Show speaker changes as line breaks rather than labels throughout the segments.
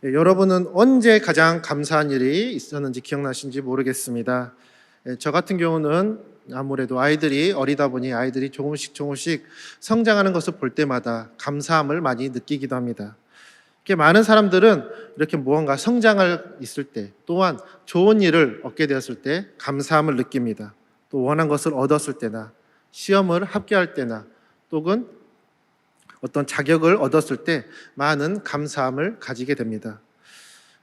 여러분은 언제 가장 감사한 일이 있었는지 기억나신지 모르겠습니다. 저 같은 경우는 아무래도 아이들이 어리다 보니 아이들이 조금씩 성장하는 것을 볼 때마다 감사함을 많이 느끼기도 합니다. 이렇게 많은 사람들은 이렇게 무언가 성장을 있을 때, 또한 좋은 일을 얻게 되었을 때 감사함을 느낍니다. 또 원한 것을 얻었을 때나 시험을 합격할 때나 또는 어떤 자격을 얻었을 때 많은 감사함을 가지게 됩니다.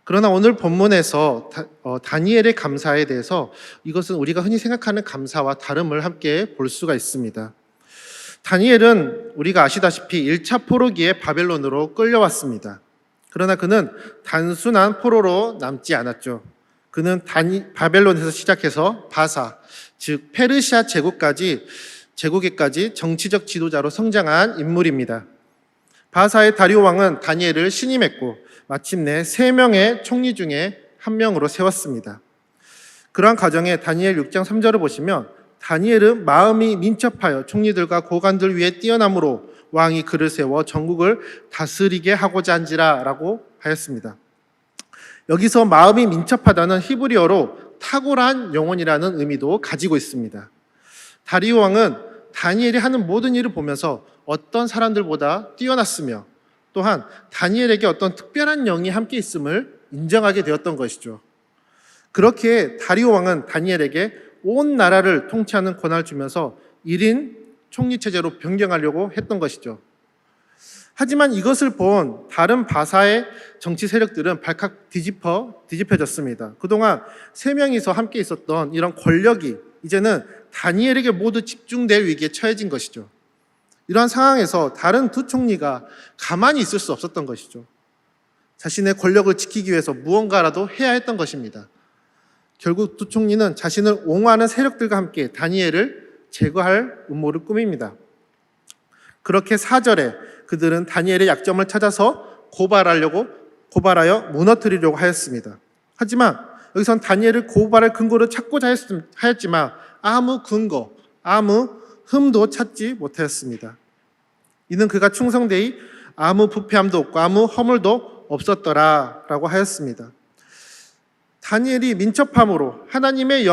그러나 오늘 본문에서 다니엘의 감사에 대해서 이것은 우리가 흔히 생각하는 감사와 다름을 함께 볼 수가 있습니다. 다니엘은 우리가 아시다시피 1차 포로기에 바벨론으로 끌려왔습니다. 그러나 그는 단순한 포로로 남지 않았죠. 그는 바벨론에서 시작해서 바사, 즉 페르시아 제국에까지 정치적 지도자로 성장한 인물입니다. 바사의 다리오 왕은 다니엘을 신임했고 마침내 3명의 총리 중에 1명으로 세웠습니다. 그러한 과정에 다니엘 6장 3절을 보시면 다니엘은 마음이 민첩하여 총리들과 고관들 위에 뛰어남으로 왕이 그를 세워 전국을 다스리게 하고자 한지라 라고 하였습니다. 여기서 마음이 민첩하다는 히브리어로 탁월한 영혼이라는 의미도 가지고 있습니다. 다리오 왕은 다니엘이 하는 모든 일을 보면서 어떤 사람들보다 뛰어났으며 또한 다니엘에게 어떤 특별한 영이 함께 있음을 인정하게 되었던 것이죠. 그렇게 다리오 왕은 다니엘에게 온 나라를 통치하는 권한을 주면서 1인 총리 체제로 변경하려고 했던 것이죠. 하지만 이것을 본 다른 바사의 정치 세력들은 발칵 뒤집혀졌습니다. 그동안 3명이서 함께 있었던 이런 권력이 이제는 다니엘에게 모두 집중될 위기에 처해진 것이죠. 이러한 상황에서 다른 2 총리가 가만히 있을 수 없었던 것이죠. 자신의 권력을 지키기 위해서 무언가라도 해야 했던 것입니다. 결국 2 총리는 자신을 옹호하는 세력들과 함께 다니엘을 제거할 음모를 꾸밉니다. 그렇게 4절에 그들은 다니엘의 약점을 찾아서 고발하여 무너뜨리려고 하였습니다. 하지만 여기선 다니엘을 고발할 근거를 찾고자 하였지만 아무 근거, 아무 흠도 찾지 못하였습니다. 이는 그가 충성되이 아무 부패함도 없고 아무 허물도 없었더라 라고 하였습니다. 다니엘이 민첩함으로 하나님의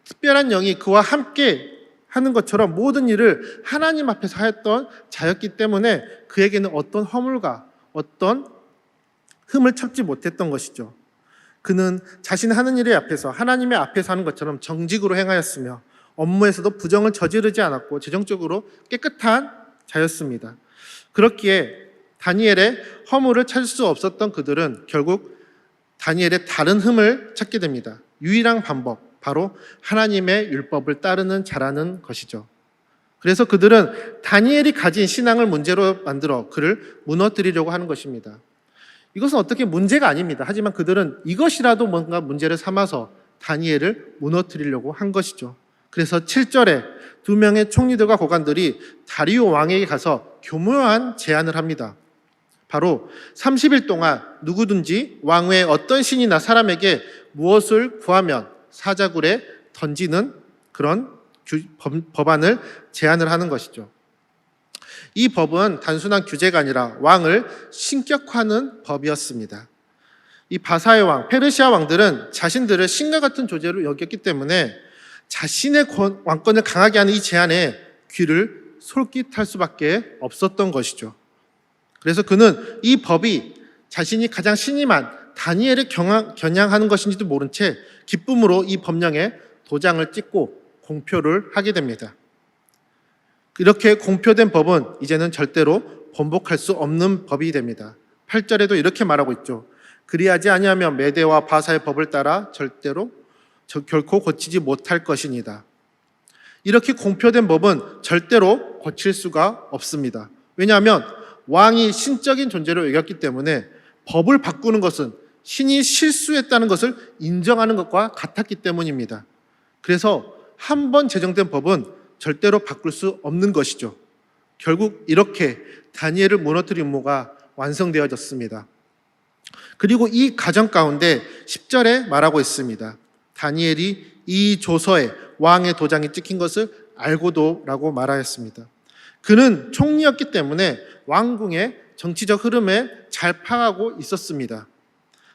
특별한 영이 그와 함께 하는 것처럼 모든 일을 하나님 앞에서 하였던 자였기 때문에 그에게는 어떤 허물과 어떤 흠을 찾지 못했던 것이죠. 그는 자신이 하는 일의 앞에서 하나님의 앞에서 하는 것처럼 정직으로 행하였으며 업무에서도 부정을 저지르지 않았고 재정적으로 깨끗한 자였습니다. 그렇기에 다니엘의 허물을 찾을 수 없었던 그들은 결국 다니엘의 다른 흠을 찾게 됩니다. 유일한 방법, 바로 하나님의 율법을 따르는 자라는 것이죠. 그래서 그들은 다니엘이 가진 신앙을 문제로 만들어 그를 무너뜨리려고 하는 것입니다. 이것은 어떻게 문제가 아닙니다. 하지만 그들은 이것이라도 뭔가 문제를 삼아서 다니엘을 무너뜨리려고 한 것이죠. 그래서 7절에 2명의 총리들과 고관들이 다리오 왕에게 가서 교묘한 제안을 합니다. 바로 30일 동안 누구든지 왕 외에 어떤 신이나 사람에게 무엇을 구하면 사자굴에 던지는 그런 법안을 제안을 하는 것이죠. 이 법은 단순한 규제가 아니라 왕을 신격화하는 법이었습니다. 이 바사의 왕, 페르시아 왕들은 자신들을 신과 같은 존재로 여겼기 때문에 자신의 왕권을 강하게 하는 이 제안에 귀를 솔깃할 수밖에 없었던 것이죠. 그래서 그는 이 법이 자신이 가장 신임한 다니엘을 겨냥하는 것인지도 모른 채 기쁨으로 이 법령에 도장을 찍고 공표를 하게 됩니다. 이렇게 공표된 법은 이제는 절대로 번복할 수 없는 법이 됩니다. 8절에도 이렇게 말하고 있죠. 그리하지 아니하면 메대와 바사의 법을 따라 결코 고치지 못할 것이니다. 이렇게 공표된 법은 절대로 고칠 수가 없습니다. 왜냐하면 왕이 신적인 존재로 여겼기 때문에 법을 바꾸는 것은 신이 실수했다는 것을 인정하는 것과 같았기 때문입니다. 그래서 한 번 제정된 법은 절대로 바꿀 수 없는 것이죠. 결국 이렇게 다니엘을 무너뜨린 음모가 완성되어졌습니다. 그리고 이 과정 가운데 10절에 말하고 있습니다. 다니엘이 이 조서에 왕의 도장이 찍힌 것을 알고도 말하였습니다. 그는 총리였기 때문에 왕궁의 정치적 흐름에 잘 파악하고 있었습니다.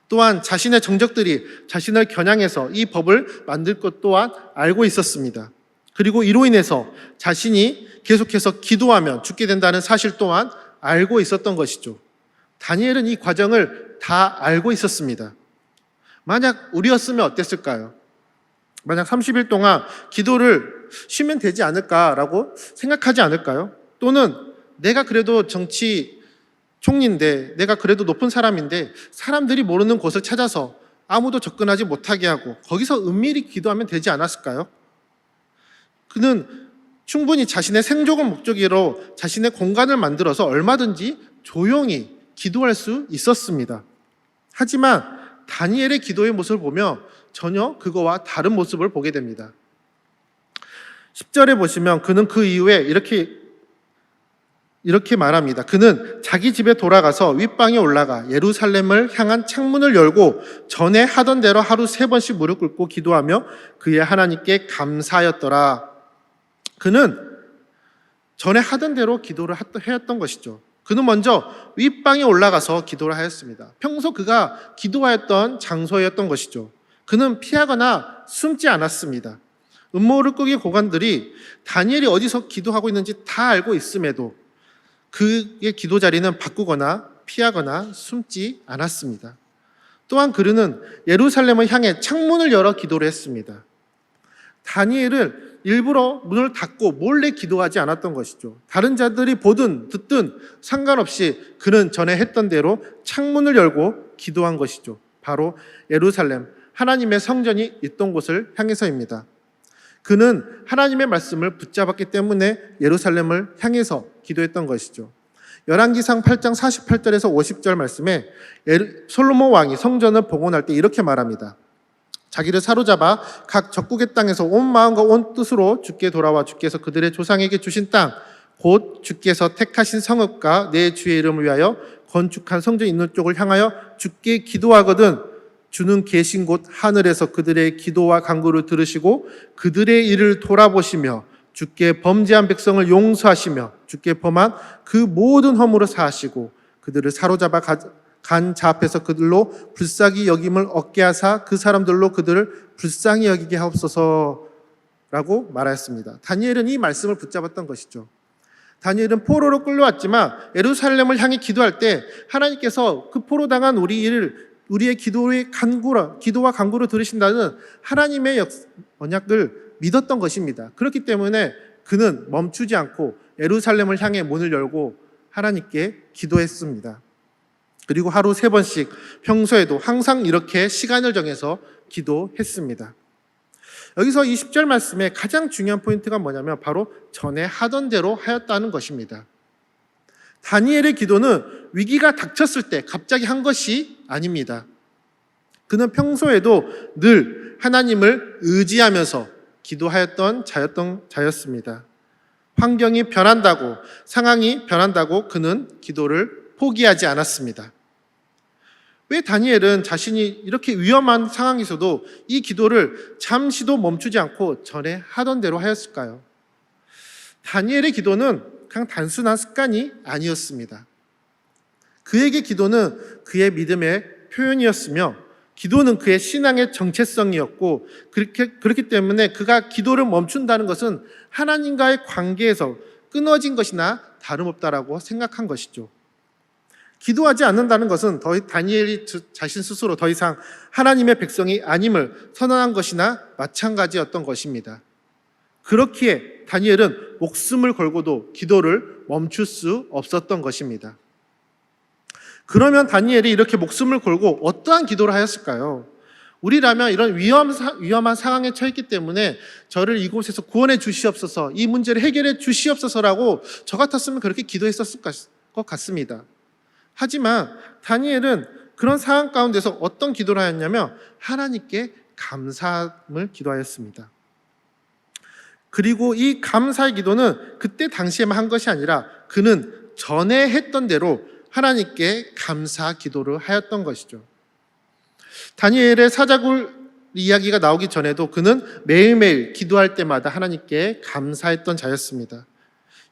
또한 자신의 정적들이 자신을 겨냥해서 이 법을 만들 것 또한 알고 있었습니다. 그리고 이로 인해서 자신이 계속해서 기도하면 죽게 된다는 사실 또한 알고 있었던 것이죠. 다니엘은 이 과정을 다 알고 있었습니다. 만약 우리였으면 어땠을까요? 만약 30일 동안 기도를 쉬면 되지 않을까라고 생각하지 않을까요? 또는 내가 그래도 정치 총리인데, 내가 그래도 높은 사람인데 사람들이 모르는 곳을 찾아서 아무도 접근하지 못하게 하고 거기서 은밀히 기도하면 되지 않았을까요? 그는 충분히 자신의 생존을 목적으로 자신의 공간을 만들어서 얼마든지 조용히 기도할 수 있었습니다. 하지만 다니엘의 기도의 모습을 보며 전혀 그거와 다른 모습을 보게 됩니다. 10절에 보시면 그는 그 이후에 이렇게 말합니다. 그는 자기 집에 돌아가서 윗방에 올라가 예루살렘을 향한 창문을 열고 전에 하던 대로 하루 3번씩 무릎 꿇고 기도하며 그의 하나님께 감사하였더라. 그는 전에 하던 대로 기도를 해왔던 것이죠. 그는 먼저 윗방에 올라가서 기도를 하였습니다. 평소 그가 기도하였던 장소였던 것이죠. 그는 피하거나 숨지 않았습니다. 음모를 꾸긴 고관들이 다니엘이 어디서 기도하고 있는지 다 알고 있음에도 그의 기도 자리는 바꾸거나 피하거나 숨지 않았습니다. 또한 그는 예루살렘을 향해 창문을 열어 기도를 했습니다. 다니엘은 일부러 문을 닫고 몰래 기도하지 않았던 것이죠. 다른 자들이 보든 듣든 상관없이 그는 전에 했던 대로 창문을 열고 기도한 것이죠. 바로 예루살렘, 하나님의 성전이 있던 곳을 향해서입니다. 그는 하나님의 말씀을 붙잡았기 때문에 예루살렘을 향해서 기도했던 것이죠. 열왕기상 8장 48절에서 50절 말씀에 솔로몬 왕이 성전을 복원할 때 이렇게 말합니다. 자기를 사로잡아 각 적국의 땅에서 온 마음과 온 뜻으로 주께 돌아와 주께서 그들의 조상에게 주신 땅, 곧 주께서 택하신 성읍과 내 주의 이름을 위하여 건축한 성전 있는 쪽을 향하여 주께 기도하거든 주는 계신 곳 하늘에서 그들의 기도와 간구를 들으시고 그들의 일을 돌아보시며 주께 범죄한 백성을 용서하시며 주께 범한 그 모든 허물을 사하시고 그들을 사로잡아 간 자 앞에서 그들로 불쌍히 여김을 얻게 하사 그 사람들로 그들을 불쌍히 여기게 하옵소서라고 말하였습니다. 다니엘은 이 말씀을 붙잡았던 것이죠. 다니엘은 포로로 끌려왔지만 예루살렘을 향해 기도할 때 하나님께서 그 포로당한 우리의 기도와 간구를 들으신다는 하나님의 언약을 믿었던 것입니다. 그렇기 때문에 그는 멈추지 않고 예루살렘을 향해 문을 열고 하나님께 기도했습니다. 그리고 하루 3번씩 평소에도 항상 이렇게 시간을 정해서 기도했습니다. 여기서 이 10절 말씀에 가장 중요한 포인트가 뭐냐면 바로 전에 하던 대로 하였다는 것입니다. 다니엘의 기도는 위기가 닥쳤을 때 갑자기 한 것이 아닙니다. 그는 평소에도 늘 하나님을 의지하면서 기도하였던 자였습니다. 환경이 변한다고, 상황이 변한다고 그는 기도를 포기하지 않았습니다. 왜 다니엘은 자신이 이렇게 위험한 상황에서도 이 기도를 잠시도 멈추지 않고 전에 하던 대로 하였을까요? 다니엘의 기도는 그냥 단순한 습관이 아니었습니다. 그에게 기도는 그의 믿음의 표현이었으며 기도는 그의 신앙의 정체성이었고 그렇기 때문에 그가 기도를 멈춘다는 것은 하나님과의 관계에서 끊어진 것이나 다름없다라고 생각한 것이죠. 기도하지 않는다는 것은 다니엘이 자신 스스로 더 이상 하나님의 백성이 아님을 선언한 것이나 마찬가지였던 것입니다. 그렇기에 다니엘은 목숨을 걸고도 기도를 멈출 수 없었던 것입니다. 그러면 다니엘이 이렇게 목숨을 걸고 어떠한 기도를 하였을까요? 우리라면 이런 위험한 상황에 처했기 때문에 저를 이곳에서 구원해 주시옵소서, 이 문제를 해결해 주시옵소서라고 저 같았으면 그렇게 기도했었을 것 같습니다. 하지만 다니엘은 그런 상황 가운데서 어떤 기도를 하였냐면 하나님께 감사함을 기도하였습니다. 그리고 이 감사의 기도는 그때 당시에만 한 것이 아니라 그는 전에 했던 대로 하나님께 감사 기도를 하였던 것이죠. 다니엘의 사자굴 이야기가 나오기 전에도 그는 매일매일 기도할 때마다 하나님께 감사했던 자였습니다.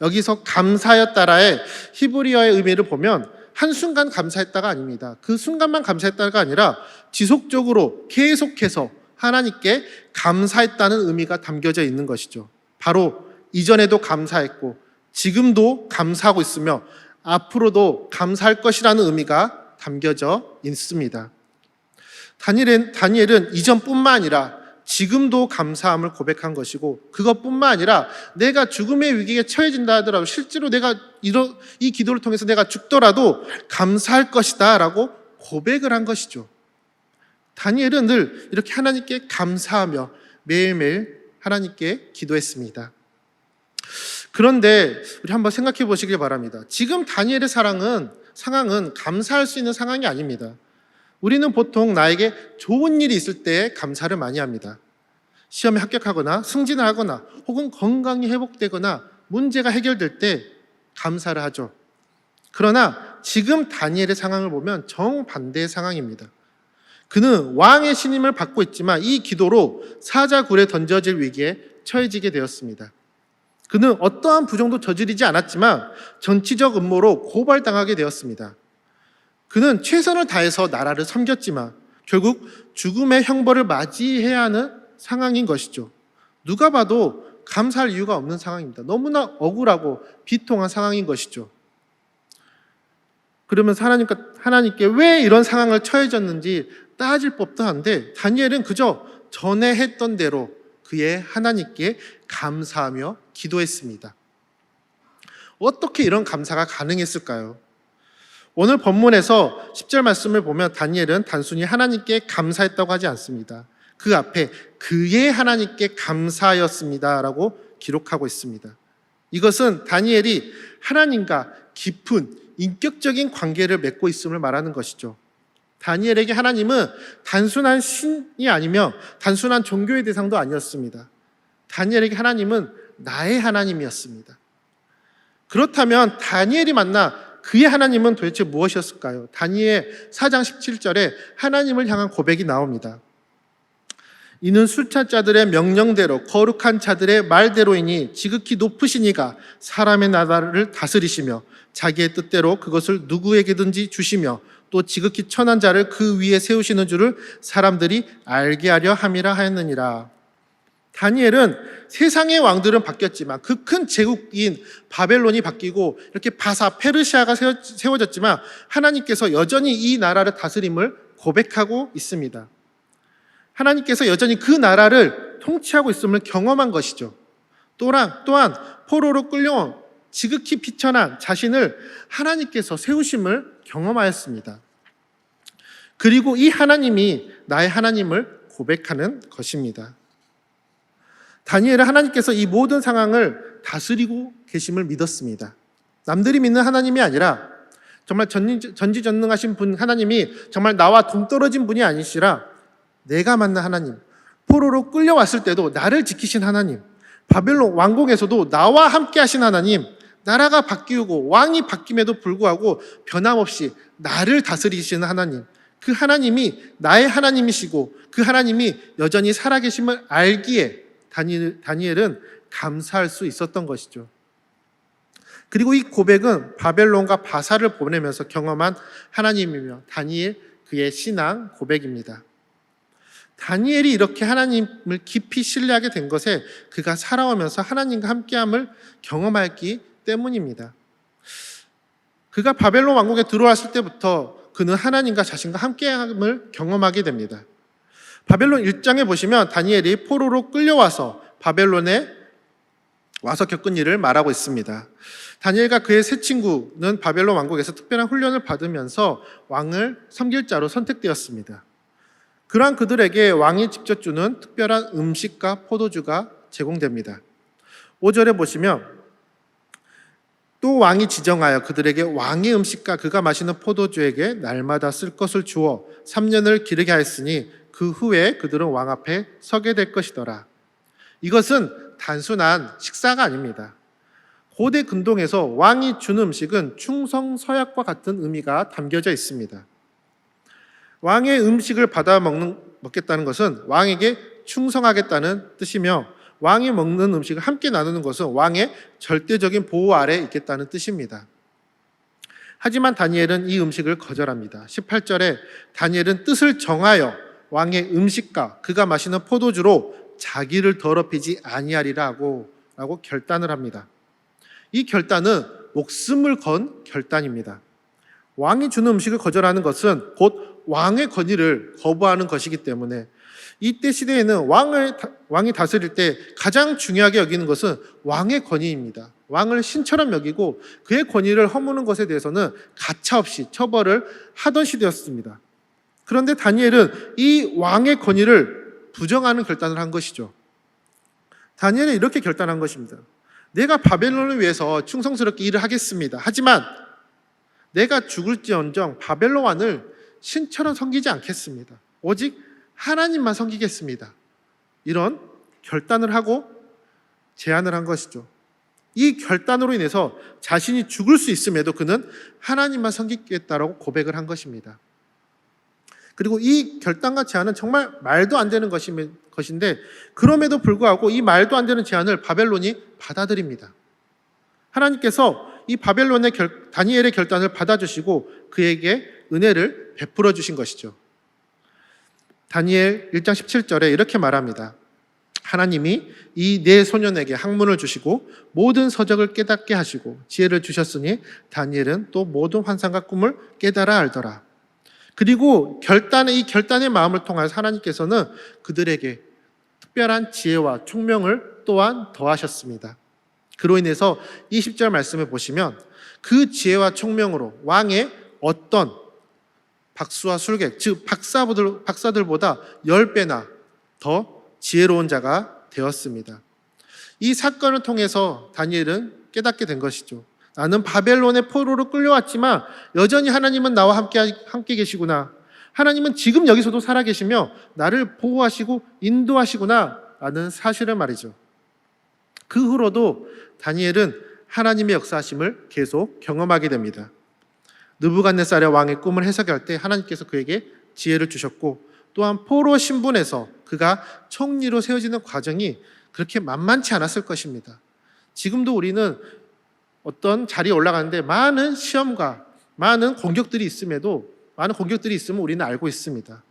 여기서 감사였다라의 히브리어의 의미를 보면 한순간 감사했다가 아닙니다. 그 순간만 감사했다가 아니라 지속적으로 계속해서 하나님께 감사했다는 의미가 담겨져 있는 것이죠. 바로 이전에도 감사했고 지금도 감사하고 있으며 앞으로도 감사할 것이라는 의미가 담겨져 있습니다. 다니엘은 이전뿐만 아니라 지금도 감사함을 고백한 것이고, 그것뿐만 아니라 내가 죽음의 위기에 처해진다 하더라도 실제로 내가 이 기도를 통해서 내가 죽더라도 감사할 것이다 라고 고백을 한 것이죠. 다니엘은 늘 이렇게 하나님께 감사하며 매일매일 하나님께 기도했습니다. 그런데 우리 한번 생각해 보시길 바랍니다. 지금 다니엘의 상황은 감사할 수 있는 상황이 아닙니다. 우리는 보통 나에게 좋은 일이 있을 때 감사를 많이 합니다. 시험에 합격하거나 승진을 하거나 혹은 건강이 회복되거나 문제가 해결될 때 감사를 하죠. 그러나 지금 다니엘의 상황을 보면 정반대의 상황입니다. 그는 왕의 신임을 받고 있지만 이 기도로 사자굴에 던져질 위기에 처해지게 되었습니다. 그는 어떠한 부정도 저지르지 않았지만 정치적 음모로 고발당하게 되었습니다. 그는 최선을 다해서 나라를 섬겼지만 결국 죽음의 형벌을 맞이해야 하는 상황인 것이죠. 누가 봐도 감사할 이유가 없는 상황입니다. 너무나 억울하고 비통한 상황인 것이죠. 그러면서 하나님께 왜 이런 상황을 처해졌는지 따질 법도 한데 다니엘은 그저 전에 했던 대로 그의 하나님께 감사하며 기도했습니다. 어떻게 이런 감사가 가능했을까요? 오늘 본문에서 10절 말씀을 보면 다니엘은 단순히 하나님께 감사했다고 하지 않습니다. 그 앞에 그의 하나님께 감사하였습니다 라고 기록하고 있습니다. 이것은 다니엘이 하나님과 깊은 인격적인 관계를 맺고 있음을 말하는 것이죠. 다니엘에게 하나님은 단순한 신이 아니며 단순한 종교의 대상도 아니었습니다. 다니엘에게 하나님은 나의 하나님이었습니다. 그렇다면 다니엘이 만나 그의 하나님은 도대체 무엇이었을까요? 다니엘 4장 17절에 하나님을 향한 고백이 나옵니다. 이는 술찬자들의 명령대로 거룩한 자들의 말대로이니 지극히 높으신 이가 사람의 나라를 다스리시며 자기의 뜻대로 그것을 누구에게든지 주시며 또 지극히 천한 자를 그 위에 세우시는 줄을 사람들이 알게 하려 함이라 하였느니라. 다니엘은 세상의 왕들은 바뀌었지만 그 큰 제국인 바벨론이 바뀌고 이렇게 페르시아가 세워졌지만 하나님께서 여전히 이 나라를 다스림을 고백하고 있습니다. 하나님께서 여전히 그 나라를 통치하고 있음을 경험한 것이죠. 또한 포로로 끌려온 지극히 비천한 자신을 하나님께서 세우심을 경험하였습니다. 그리고 이 하나님이 나의 하나님을 고백하는 것입니다. 다니엘은 하나님께서 이 모든 상황을 다스리고 계심을 믿었습니다. 남들이 믿는 하나님이 아니라 정말 전지전능하신 분 하나님이 정말 나와 동떨어진 분이 아니시라 내가 만난 하나님, 포로로 끌려왔을 때도 나를 지키신 하나님, 바벨론 왕궁에서도 나와 함께 하신 하나님, 나라가 바뀌고 왕이 바뀜에도 불구하고 변함없이 나를 다스리시는 하나님, 그 하나님이 나의 하나님이시고 그 하나님이 여전히 살아계심을 알기에 다니엘은 감사할 수 있었던 것이죠. 그리고 이 고백은 바벨론과 바사를 보내면서 경험한 하나님이며 다니엘 그의 신앙 고백입니다. 다니엘이 이렇게 하나님을 깊이 신뢰하게 된 것에 그가 살아오면서 하나님과 함께함을 경험했기 때문입니다. 그가 바벨론 왕국에 들어왔을 때부터 그는 하나님과 자신과 함께함을 경험하게 됩니다. 바벨론 1장에 보시면 다니엘이 포로로 끌려와서 바벨론에 와서 겪은 일을 말하고 있습니다. 다니엘과 그의 세 친구는 바벨론 왕국에서 특별한 훈련을 받으면서 왕을 섬길 자로 선택되었습니다. 그러한 그들에게 왕이 직접 주는 특별한 음식과 포도주가 제공됩니다. 5절에 보시면 또 왕이 지정하여 그들에게 왕의 음식과 그가 마시는 포도주에게 날마다 쓸 것을 주어 3년을 기르게 하였으니 그 후에 그들은 왕 앞에 서게 될 것이더라. 이것은 단순한 식사가 아닙니다. 고대 근동에서 왕이 주는 음식은 충성 서약과 같은 의미가 담겨져 있습니다. 왕의 음식을 받아 먹겠다는 것은 왕에게 충성하겠다는 뜻이며 왕이 먹는 음식을 함께 나누는 것은 왕의 절대적인 보호 아래 있겠다는 뜻입니다. 하지만 다니엘은 이 음식을 거절합니다. 18절에 다니엘은 뜻을 정하여 왕의 음식과 그가 마시는 포도주로 자기를 더럽히지 아니하리라 라고 결단을 합니다. 이 결단은 목숨을 건 결단입니다. 왕이 주는 음식을 거절하는 것은 곧 왕의 권위를 거부하는 것이기 때문에 이때 시대에는 왕이 다스릴 때 가장 중요하게 여기는 것은 왕의 권위입니다. 왕을 신처럼 여기고 그의 권위를 허무는 것에 대해서는 가차없이 처벌을 하던 시대였습니다. 그런데 다니엘은 이 왕의 권위를 부정하는 결단을 한 것이죠. 다니엘은 이렇게 결단한 것입니다. 내가 바벨론을 위해서 충성스럽게 일을 하겠습니다. 하지만 내가 죽을지언정 바벨론 왕을 신처럼 섬기지 않겠습니다. 오직 하나님만 섬기겠습니다. 이런 결단을 하고 제안을 한 것이죠. 이 결단으로 인해서 자신이 죽을 수 있음에도 그는 하나님만 섬기겠다라고 고백을 한 것입니다. 그리고 이 결단과 제안은 정말 말도 안 되는 것인데 그럼에도 불구하고 이 말도 안 되는 제안을 바벨론이 받아들입니다. 하나님께서 이 다니엘의 결단을 받아주시고 그에게 은혜를 베풀어 주신 것이죠. 다니엘 1장 17절에 이렇게 말합니다. 하나님이 이 네 소년에게 학문을 주시고 모든 서적을 깨닫게 하시고 지혜를 주셨으니 다니엘은 또 모든 환상과 꿈을 깨달아 알더라. 그리고 이 결단의 마음을 통하여 하나님께서는 그들에게 특별한 지혜와 총명을 또한 더하셨습니다. 그로 인해서 20절 말씀을 보시면 그 지혜와 총명으로 왕의 어떤 박수와 술객, 즉 박사들보다 10배나 더 지혜로운 자가 되었습니다. 이 사건을 통해서 다니엘은 깨닫게 된 것이죠. 나는 바벨론의 포로로 끌려왔지만 여전히 하나님은 나와 함께 계시구나. 하나님은 지금 여기서도 살아계시며 나를 보호하시고 인도하시구나 라는 사실을 말이죠. 그 후로도 다니엘은 하나님의 역사하심을 계속 경험하게 됩니다. 느부갓네살의 왕의 꿈을 해석할 때 하나님께서 그에게 지혜를 주셨고 또한 포로 신분에서 그가 총리로 세워지는 과정이 그렇게 만만치 않았을 것입니다. 지금도 우리는 어떤 자리에 올라가는데 많은 시험과 많은 공격들이 있으면 우리는 알고 있습니다.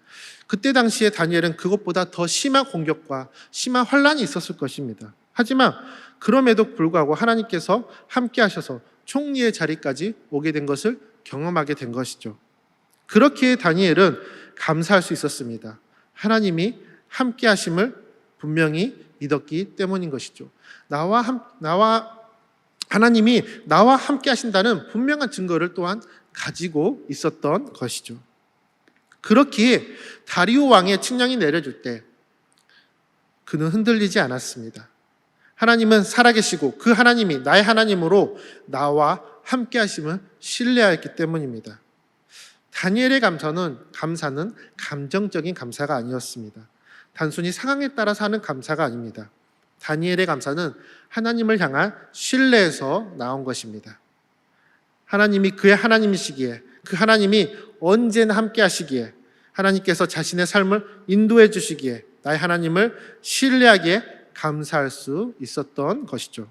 그때 당시에 다니엘은 그것보다 더 심한 공격과 심한 환란이 있었을 것입니다. 하지만 그럼에도 불구하고 하나님께서 함께 하셔서 총리의 자리까지 오게 된 것을 경험하게 된 것이죠. 그렇게 다니엘은 감사할 수 있었습니다. 하나님이 함께 하심을 분명히 믿었기 때문인 것이죠. 하나님이 나와 함께 하신다는 분명한 증거를 또한 가지고 있었던 것이죠. 그렇기에 다리오 왕의 칙령이 내려질 때 그는 흔들리지 않았습니다. 하나님은 살아계시고 그 하나님이 나의 하나님으로 나와 함께 하심을 신뢰하였기 때문입니다. 다니엘의 감사는 감정적인 감사가 아니었습니다. 단순히 상황에 따라서 하는 감사가 아닙니다. 다니엘의 감사는 하나님을 향한 신뢰에서 나온 것입니다. 하나님이 그의 하나님이시기에 그 하나님이 언제나 함께 하시기에 하나님께서 자신의 삶을 인도해 주시기에 나의 하나님을 신뢰하기에 감사할 수 있었던 것이죠.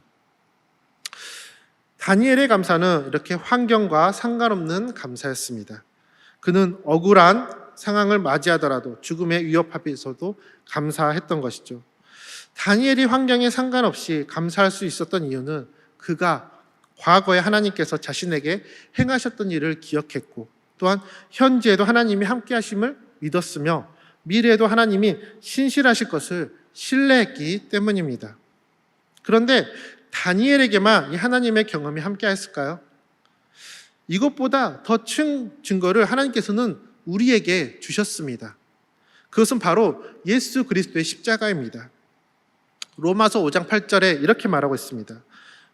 다니엘의 감사는 이렇게 환경과 상관없는 감사였습니다. 그는 억울한 상황을 맞이하더라도 죽음의 위협 앞에서도 감사했던 것이죠. 다니엘이 환경에 상관없이 감사할 수 있었던 이유는 그가 과거에 하나님께서 자신에게 행하셨던 일을 기억했고 또한 현재에도 하나님이 함께 하심을 믿었으며 미래에도 하나님이 신실하실 것을 신뢰했기 때문입니다. 그런데 다니엘에게만 이 하나님의 경험이 함께 했을까요? 이것보다 더 큰 증거를 하나님께서는 우리에게 주셨습니다. 그것은 바로 예수 그리스도의 십자가입니다. 로마서 5장 8절에 이렇게 말하고 있습니다.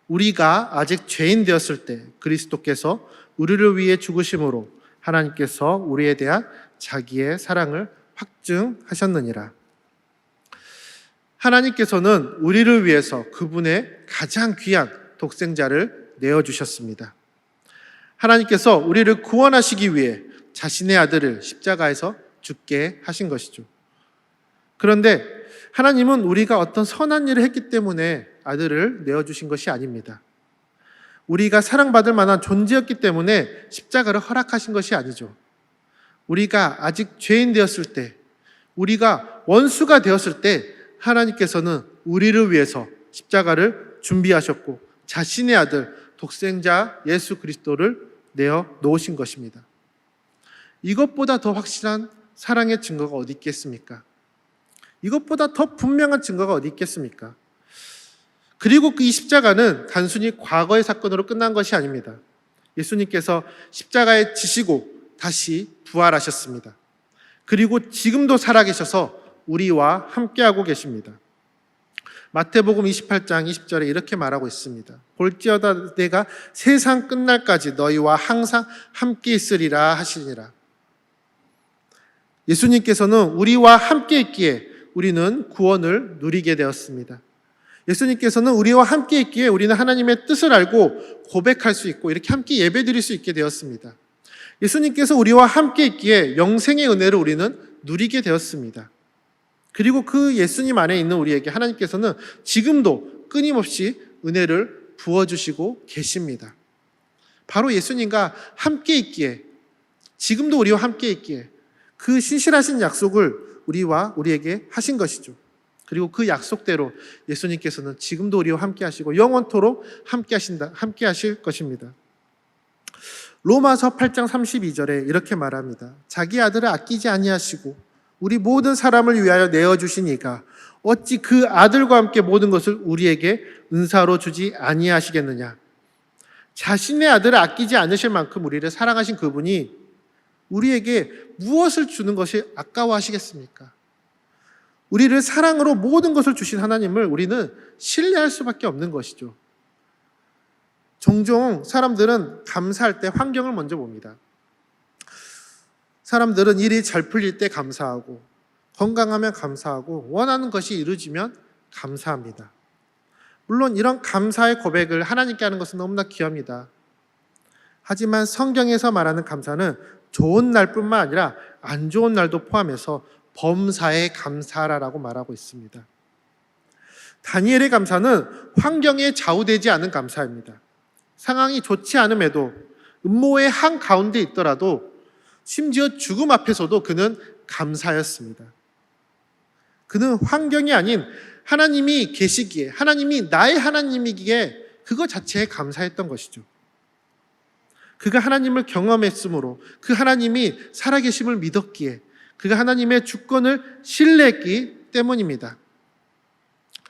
우리가 아직 죄인 되었을 때 그리스도께서 우리를 위해 죽으심으로 하나님께서 우리에 대한 자기의 사랑을 확증하셨느니라. 하나님께서는 우리를 위해서 그분의 가장 귀한 독생자를 내어주셨습니다. 하나님께서 우리를 구원하시기 위해 자신의 아들을 십자가에서 죽게 하신 것이죠. 그런데 하나님은 우리가 어떤 선한 일을 했기 때문에 아들을 내어주신 것이 아닙니다. 우리가 사랑받을 만한 존재였기 때문에 십자가를 허락하신 것이 아니죠. 우리가 아직 죄인 되었을 때, 우리가 원수가 되었을 때 하나님께서는 우리를 위해서 십자가를 준비하셨고 자신의 아들 독생자 예수 그리스도를 내어 놓으신 것입니다. 이것보다 더 확실한 사랑의 증거가 어디 있겠습니까? 이것보다 더 분명한 증거가 어디 있겠습니까? 그리고 이 십자가는 단순히 과거의 사건으로 끝난 것이 아닙니다. 예수님께서 십자가에 지시고 다시 부활하셨습니다. 그리고 지금도 살아계셔서 우리와 함께하고 계십니다. 마태복음 28장 20절에 이렇게 말하고 있습니다. 볼지어다 내가 세상 끝날까지 너희와 항상 함께 있으리라 하시니라. 예수님께서는 우리와 함께 있기에 우리는 구원을 누리게 되었습니다. 예수님께서는 우리와 함께 있기에 우리는 하나님의 뜻을 알고 고백할 수 있고 이렇게 함께 예배드릴 수 있게 되었습니다. 예수님께서 우리와 함께 있기에 영생의 은혜를 우리는 누리게 되었습니다. 그리고 그 예수님 안에 있는 우리에게 하나님께서는 지금도 끊임없이 은혜를 부어주시고 계십니다. 바로 예수님과 함께 있기에, 지금도 우리와 함께 있기에 그 신실하신 약속을 우리에게 하신 것이죠. 그리고 그 약속대로 예수님께서는 지금도 우리와 함께 하시고 영원토록 함께 하실 것입니다. 로마서 8장 32절에 이렇게 말합니다. 자기 아들을 아끼지 아니하시고 우리 모든 사람을 위하여 내어주신 이가 어찌 그 아들과 함께 모든 것을 우리에게 은사로 주지 아니하시겠느냐. 자신의 아들을 아끼지 않으실 만큼 우리를 사랑하신 그분이 우리에게 무엇을 주는 것이 아까워하시겠습니까? 우리를 사랑으로 모든 것을 주신 하나님을 우리는 신뢰할 수밖에 없는 것이죠. 종종 사람들은 감사할 때 환경을 먼저 봅니다. 사람들은 일이 잘 풀릴 때 감사하고 건강하면 감사하고 원하는 것이 이루어지면 감사합니다. 물론 이런 감사의 고백을 하나님께 하는 것은 너무나 귀합니다. 하지만 성경에서 말하는 감사는 좋은 날뿐만 아니라 안 좋은 날도 포함해서 범사에 감사하라고 말하고 있습니다. 다니엘의 감사는 환경에 좌우되지 않은 감사입니다. 상황이 좋지 않음에도 음모의 한가운데 있더라도 심지어 죽음 앞에서도 그는 감사였습니다. 그는 환경이 아닌 하나님이 계시기에, 하나님이 나의 하나님이기에 그것 자체에 감사했던 것이죠. 그가 하나님을 경험했으므로 그 하나님이 살아계심을 믿었기에 그가 하나님의 주권을 신뢰했기 때문입니다.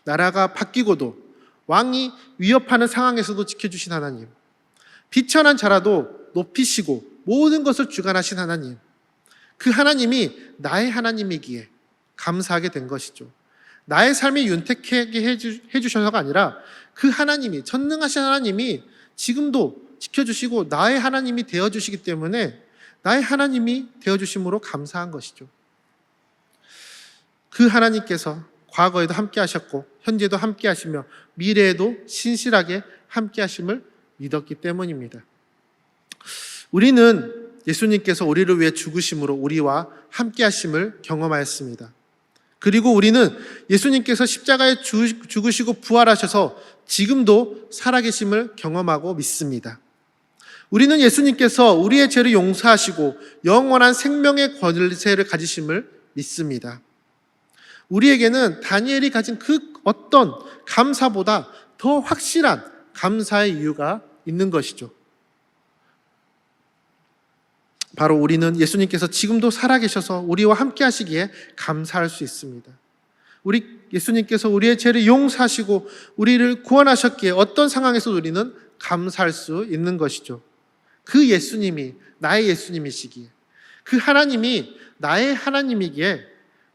나라가 바뀌고도 왕이 위협하는 상황에서도 지켜주신 하나님, 비천한 자라도 높이시고 모든 것을 주관하신 하나님, 그 하나님이 나의 하나님이기에 감사하게 된 것이죠. 나의 삶이 윤택하게 해주셔서가 아니라 그 하나님이, 전능하신 하나님이 지금도 지켜주시고 나의 하나님이 되어주시기 때문에 나의 하나님이 되어주심으로 감사한 것이죠. 그 하나님께서 과거에도 함께 하셨고 현재도 함께 하시며 미래에도 신실하게 함께 하심을 믿었기 때문입니다. 우리는 예수님께서 우리를 위해 죽으심으로 우리와 함께 하심을 경험하였습니다. 그리고 우리는 예수님께서 십자가에 죽으시고 부활하셔서 지금도 살아계심을 경험하고 믿습니다. 우리는 예수님께서 우리의 죄를 용서하시고 영원한 생명의 권세를 가지심을 믿습니다. 우리에게는 다니엘이 가진 그 어떤 감사보다 더 확실한 감사의 이유가 있는 것이죠. 바로 우리는 예수님께서 지금도 살아계셔서 우리와 함께 하시기에 감사할 수 있습니다. 예수님께서 우리의 죄를 용서하시고 우리를 구원하셨기에 어떤 상황에서도 우리는 감사할 수 있는 것이죠. 그 예수님이 나의 예수님이시기에, 그 하나님이 나의 하나님이기에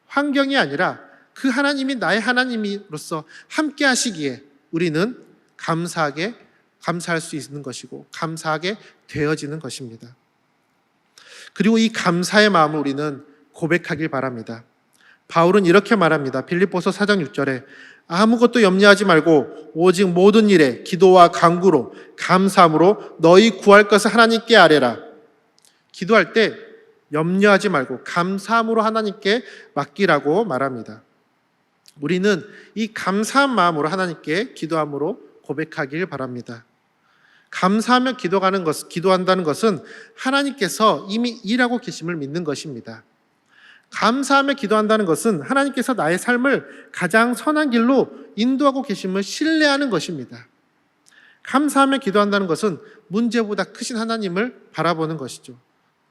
환경이 아니라 그 하나님이 나의 하나님으로서 함께 하시기에 우리는 감사할 수 있는 것이고 감사하게 되어지는 것입니다. 그리고 이 감사의 마음을 우리는 고백하길 바랍니다. 바울은 이렇게 말합니다. 빌립보서 4장 6절에 아무것도 염려하지 말고 오직 모든 일에 기도와 간구로 감사함으로 너희 구할 것을 하나님께 아뢰라. 기도할 때 염려하지 말고 감사함으로 하나님께 맡기라고 말합니다. 우리는 이 감사한 마음으로 하나님께 기도함으로 고백하길 바랍니다. 감사하며 기도한다는 것은 하나님께서 이미 일하고 계심을 믿는 것입니다. 감사하며 기도한다는 것은 하나님께서 나의 삶을 가장 선한 길로 인도하고 계심을 신뢰하는 것입니다. 감사하며 기도한다는 것은 문제보다 크신 하나님을 바라보는 것이죠.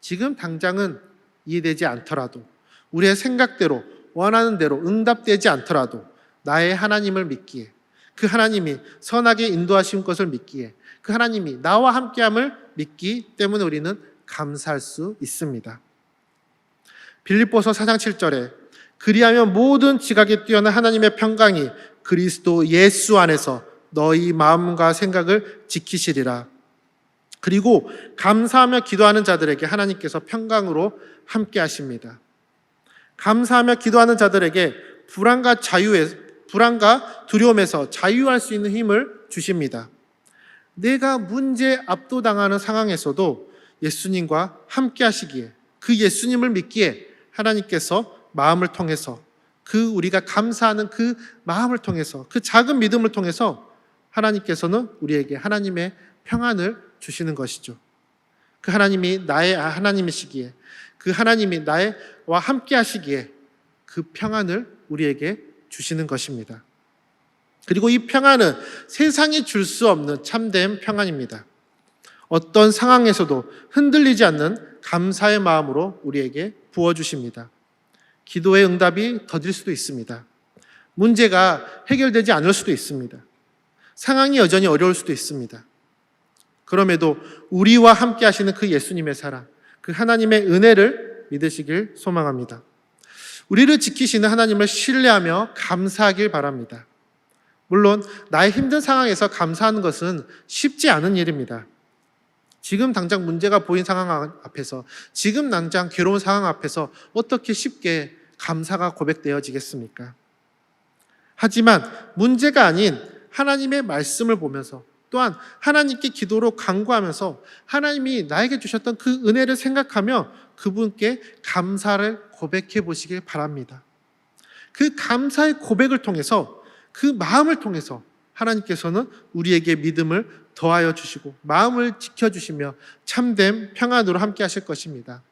지금 당장은 이해되지 않더라도, 우리의 생각대로 원하는 대로 응답되지 않더라도 나의 하나님을 믿기에, 그 하나님이 선하게 인도하신 것을 믿기에, 그 하나님이 나와 함께함을 믿기 때문에 우리는 감사할 수 있습니다. 빌립보서 4장 7절에 그리하면 모든 지각에 뛰어난 하나님의 평강이 그리스도 예수 안에서 너희 마음과 생각을 지키시리라. 그리고 감사하며 기도하는 자들에게 하나님께서 평강으로 함께 하십니다. 감사하며 기도하는 자들에게 불안과 두려움에서 자유할 수 있는 힘을 주십니다. 내가 문제에 압도당하는 상황에서도 예수님과 함께 하시기에, 그 예수님을 믿기에 하나님께서 마음을 통해서, 그 우리가 감사하는 그 마음을 통해서, 그 작은 믿음을 통해서 하나님께서는 우리에게 하나님의 평안을 주시는 것이죠. 그 하나님이 나의 하나님이시기에, 그 하나님이 나와 함께 하시기에 그 평안을 우리에게 주시는 것입니다. 그리고 이 평안은 세상이 줄 수 없는 참된 평안입니다. 어떤 상황에서도 흔들리지 않는 감사의 마음으로 우리에게 부어주십니다. 기도의 응답이 더딜 수도 있습니다. 문제가 해결되지 않을 수도 있습니다. 상황이 여전히 어려울 수도 있습니다. 그럼에도 우리와 함께 하시는 그 예수님의 사랑, 그 하나님의 은혜를 믿으시길 소망합니다. 우리를 지키시는 하나님을 신뢰하며 감사하길 바랍니다. 물론 나의 힘든 상황에서 감사하는 것은 쉽지 않은 일입니다. 지금 당장 문제가 보인 상황 앞에서, 지금 당장 괴로운 상황 앞에서 어떻게 쉽게 감사가 고백되어지겠습니까? 하지만 문제가 아닌 하나님의 말씀을 보면서, 또한 하나님께 기도로 간구하면서 하나님이 나에게 주셨던 그 은혜를 생각하며 그분께 감사를 고백해 보시길 바랍니다. 그 감사의 고백을 통해서, 그 마음을 통해서 하나님께서는 우리에게 믿음을 더하여 주시고 마음을 지켜주시며 참된 평안으로 함께 하실 것입니다.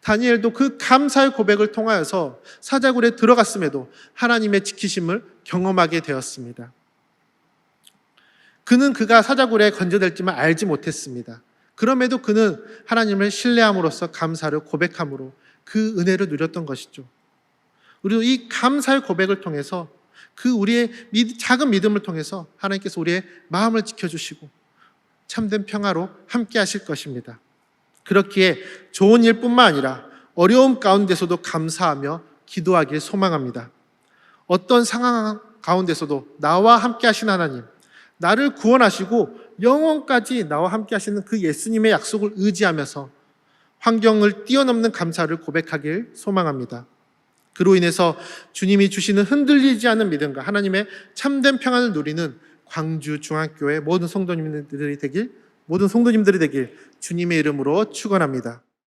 다니엘도 그 감사의 고백을 통하여서 사자굴에 들어갔음에도 하나님의 지키심을 경험하게 되었습니다. 그는 그가 사자굴에 건져낼지만 알지 못했습니다. 그럼에도 그는 하나님을 신뢰함으로써 감사를 고백함으로 그 은혜를 누렸던 것이죠. 우리도 이 감사의 고백을 통해서, 그 우리의 작은 믿음을 통해서 하나님께서 우리의 마음을 지켜주시고 참된 평화로 함께 하실 것입니다. 그렇기에 좋은 일뿐만 아니라 어려움 가운데서도 감사하며 기도하길 소망합니다. 어떤 상황 가운데서도 나와 함께 하신 하나님, 나를 구원하시고 영원까지 나와 함께 하시는 그 예수님의 약속을 의지하면서 환경을 뛰어넘는 감사를 고백하길 소망합니다. 그로 인해서 주님이 주시는 흔들리지 않는 믿음과 하나님의 참된 평안을 누리는 광주중앙교회 모든 성도님들이 되길 주님의 이름으로 축원합니다.